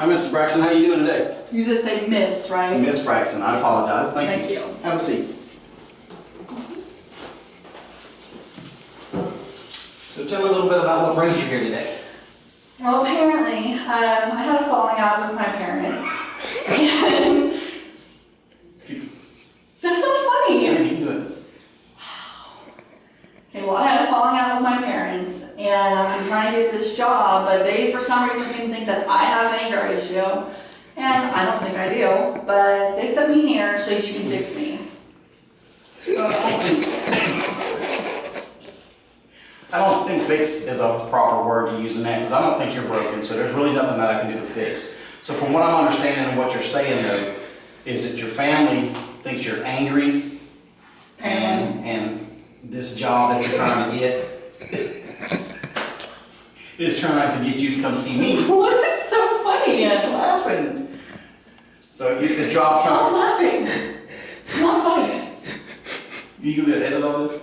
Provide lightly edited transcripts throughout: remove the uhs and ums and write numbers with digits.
Hi, Mr. Braxton. How are you doing today? You just say Miss, right? Miss Braxton. I apologize. Thank you. Have a seat. So tell me a little bit about what brings you here today. Well, apparently, I had a falling out with my parents. And that's not funny. Yeah, you can do it. Okay, well, I had a falling out with my parents, and I'm trying to get this job, but they, for some reason, seem to think that I have an anger issue. And I don't think I do, but they sent me here so you can fix me. I don't think fix is a proper word to use in that because I don't think you're broken, so there's really nothing that I can do to fix. So from what I'm understanding and what you're saying though, is that your family thinks you're angry and this job that you're trying to get is trying to get you to come see me. What is so funny? He's laughing. So this job. Stop laughing. It's not funny. You can edit all this?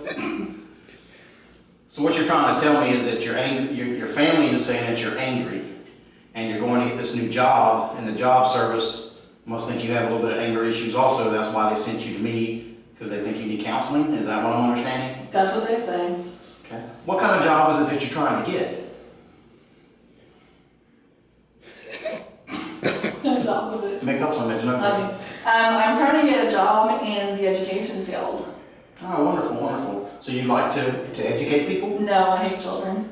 So what you're trying to tell me is that you're angry, your family is saying that you're angry and you're going to get this new job, and the job service must think you have a little bit of anger issues also. That's why they sent you to me, because they think you need counseling. Is that what I'm understanding? That's what they say. Okay. What kind of job is it that you're trying to get? What job was it? Make up something. No. Okay. I'm trying to get a job in the education field. Oh, wonderful, wonderful. So you like to educate people? No, I hate children.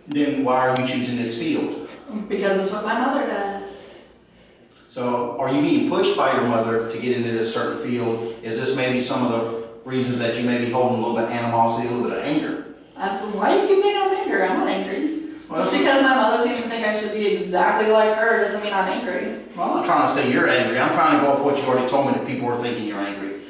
Then why are you choosing this field? Because it's what my mother does. So are you being pushed by your mother to get into this certain field? Is this maybe some of the reasons that you may be holding a little bit of animosity, a little bit of anger? Why do you keep saying I'm angry? I'm not angry. Well, just because my mother seems to think I should be exactly like her doesn't mean I'm angry. Well, I'm not trying to say you're angry. I'm trying to go off what you already told me that people are thinking you're angry.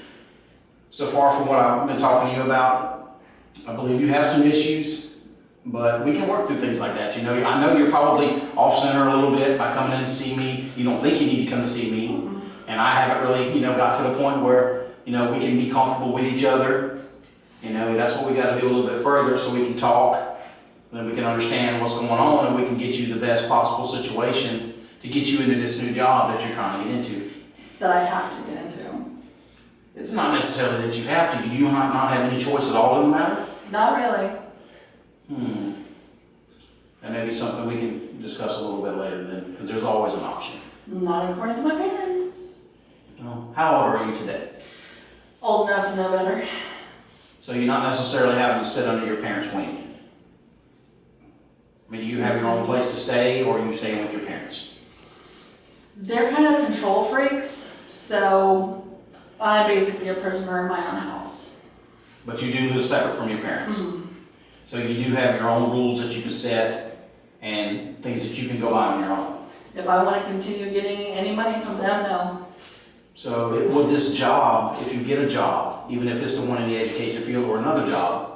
So far from what I've been talking to you about, I believe you have some issues, but we can work through things like that. You know, I know you're probably off center a little bit by coming in to see me. You don't think you need to come to see me. And I haven't really, got to the point where, we can be comfortable with each other. That's what we got to do a little bit further so we can talk. And then we can understand what's going on and we can get you the best possible situation to get you into this new job that you're trying to get into. That I have to get into. It's not necessarily that you have to. Do you not have any choice at all in the matter? Not really. That may be something we can discuss a little bit later then, because there's always an option. Not according to my parents. No. How old are you today? Old enough to know better. So you're not necessarily having to sit under your parents' wing. I mean, do you have your own place to stay, or are you staying with your parents? They're kind of control freaks, so I'm basically a prisoner in my own house. But you do live separate from your parents. So you do have your own rules that you can set and things that you can go by on your own. If I want to continue getting any money from them, no. So with this job, if you get a job, even if it's the one in the education field or another job,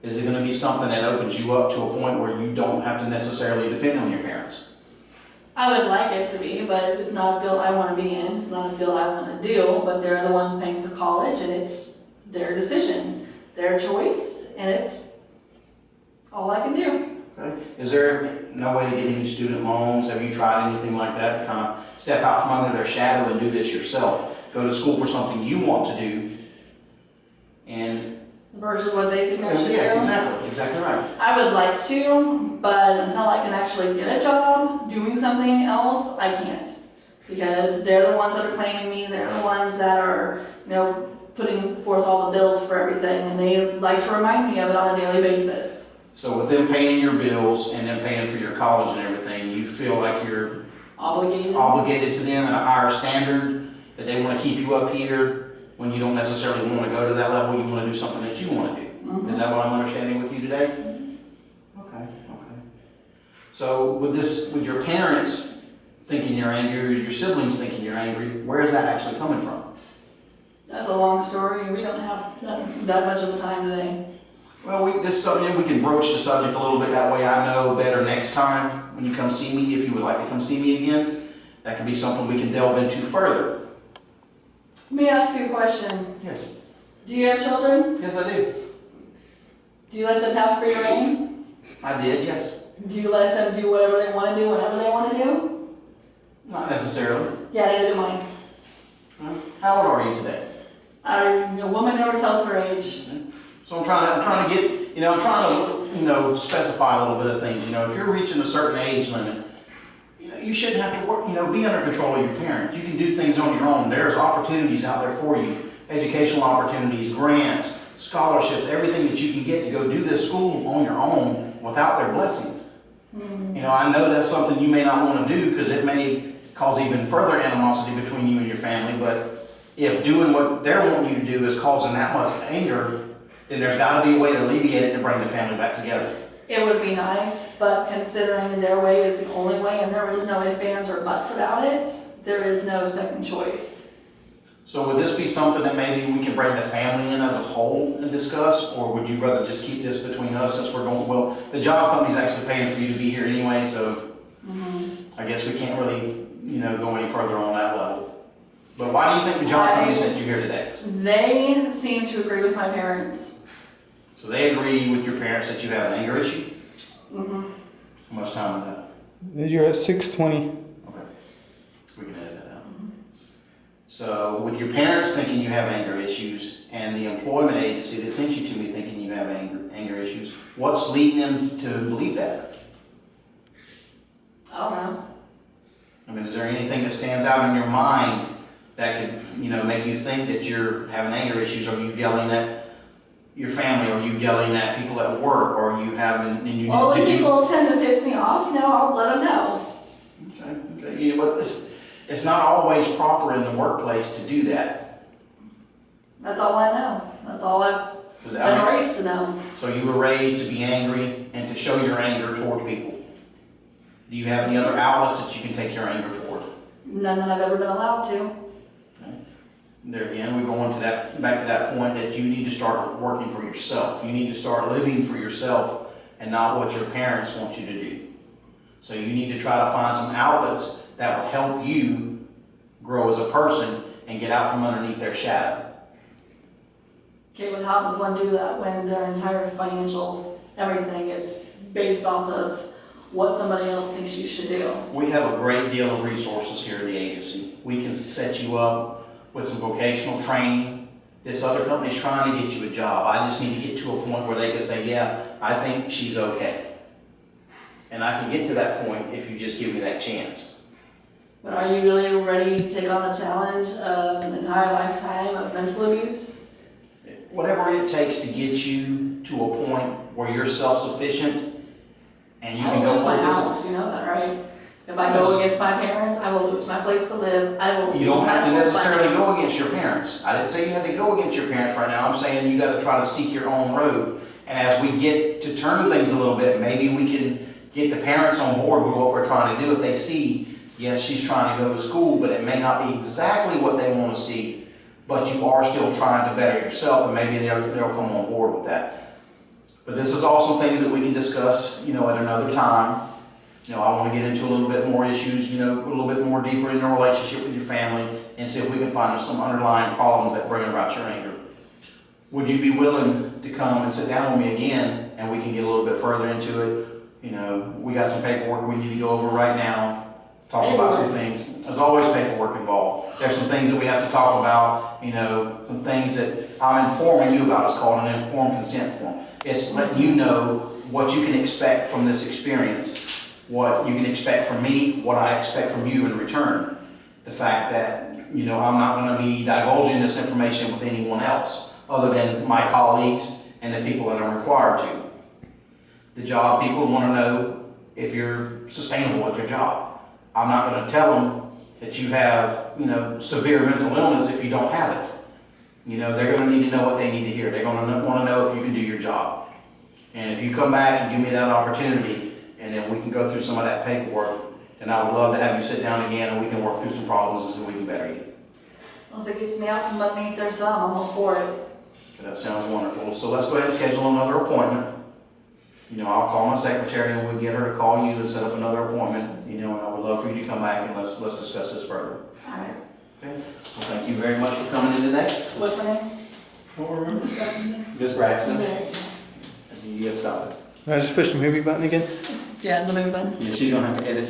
is it going to be something that opens you up to a point where you don't have to necessarily depend on your parents? I would like it to be, but it's not a field I want to be in. It's not a field I want to do, but they're the ones paying for college, and it's their decision, their choice, and it's all I can do. Okay. Is there no way to get any student loans? Have you tried anything like that to kind of step out from under their shadow and do this yourself? Go to school for something you want to do and versus what they think I should do. Yes, exactly right. I would like to, but until I can actually get a job doing something else, I can't. Because they're the ones that are claiming me, they're the ones that are, putting forth all the bills for everything, and they like to remind me of it on a daily basis. So with them paying your bills and them paying for your college and everything, you feel like you're obligated to them at a higher standard, that they want to keep you up here when you don't necessarily want to go to that level, you want to do something that you want to do. Is that what I'm understanding with you today? Okay. So with your parents thinking you're angry, your siblings thinking you're angry, where is that actually coming from? That's a long story. We don't have that much of a time today. Well, this is something we can broach the subject a little bit. That way I know better next time when you come see me, if you would like to come see me again. That could be something we can delve into further. Let me ask you a question. Yes. Do you have children? Yes, I do. Do you let them have free reign? I did, yes. Do you let them do whatever they want to do whenever they want to do? Not necessarily. Yeah, neither do mine. How old are you today? A woman never tells her age. So I'm trying to get, I'm trying to, specify a little bit of things. If you're reaching a certain age limit, you shouldn't have to work, be under control of your parents. You can do things on your own. There's opportunities out there for you. Educational opportunities, grants, scholarships, everything that you can get to go do this school on your own without their blessing. I know that's something you may not want to do because it may cause even further animosity between you and your family, but if doing what they're wanting you to do is causing that much anger, then there's got to be a way to alleviate it to bring the family back together. It would be nice, but considering their way is the only way and there is no ifs, ands, or buts about it, there is no second choice. So would this be something that maybe we can bring the family in as a whole and discuss, or would you rather just keep this between us since we're going, well, the job company's actually paying for you to be here anyway, so I guess we can't really, go any further on that level. But why do you think the job company sent you here today? They seem to agree with my parents. So they agree with your parents that you have an anger issue? Mm-hmm. How much time is that? You're at 6:20. Okay. We can edit that out. So with your parents thinking you have anger issues and the employment agency that sent you to me thinking you have anger issues, what's leading them to believe that? I don't know. Is there anything that stands out in your mind that could, make you think that you're having anger issues? Are you yelling at your family? Are you yelling at people at work? Or are you having? Well, when people tend to piss me off, I'll let them know. Okay. But it's not always proper in the workplace to do that. That's all I know. That's all I've been raised to know. So you were raised to be angry and to show your anger toward people. Do you have any other outlets that you can take your anger toward? None that I've ever been allowed to. Okay. There again, we go on to back to that point that you need to start working for yourself. You need to start living for yourself and not what your parents want you to do. So you need to try to find some outlets that will help you grow as a person and get out from underneath their shadow. Okay, but how does one do that when their entire financial everything is based off of what somebody else thinks you should do? We have a great deal of resources here at the agency. We can set you up with some vocational training. This other company's trying to get you a job. I just need to get to a point where they can say, yeah, I think she's okay. And I can get to that point if you just give me that chance. But are you really ready to take on the challenge of an entire lifetime of mental abuse? Whatever it takes to get you to a point where you're self-sufficient and you I can will go lose my for house, you know that, right? If I go against my parents, I will lose my place to live. I will You don't lose have to my necessarily go against your parents. I didn't say you had to go against your parents right now. I'm saying you got to try to seek your own road. And as we get to turn things a little bit, maybe we can get the parents on board with what we're trying to do. If they see, yes, she's trying to go to school, but it may not be exactly what they want to see, but you are still trying to better yourself, and maybe they'll come on board with that. But this is also things that we can discuss, at another time. I want to get into a little bit more issues, a little bit more deeper in your relationship with your family and see if we can find some underlying problems that bring about your anger. Would you be willing to come and sit down with me again and we can get a little bit further into it? We got some paperwork we need to go over right now, talk about some things. There's always paperwork involved. There's some things that we have to talk about, some things that I'm informing you about. It's called an informed consent form. It's letting you know what you can expect from this experience, what you can expect from me, what I expect from you in return. The fact that, I'm not going to be divulging this information with anyone else other than my colleagues and the people that I'm required to. The job people want to know if you're sustainable at your job. I'm not going to tell them that you have, severe mental illness if you don't have it. They're going to need to know what they need to hear. They're going to want to know if you can do your job. And if you come back and give me that opportunity, and then we can go through some of that paperwork, then I would love to have you sit down again and we can work through some problems and we can better you. Well, if it gets me out from underneath their thumb, I'm all for it. That sounds wonderful. So let's go ahead and schedule another appointment. I'll call my secretary and we'll get her to call you and set up another appointment. And I would love for you to come back and let's discuss this further. All right. Okay. Well, thank you very much for coming in today. What's my name? Ms. Braxton. Okay. You get started. I just push the movie button again. Yeah, the moving. Yeah, she's gonna have to edit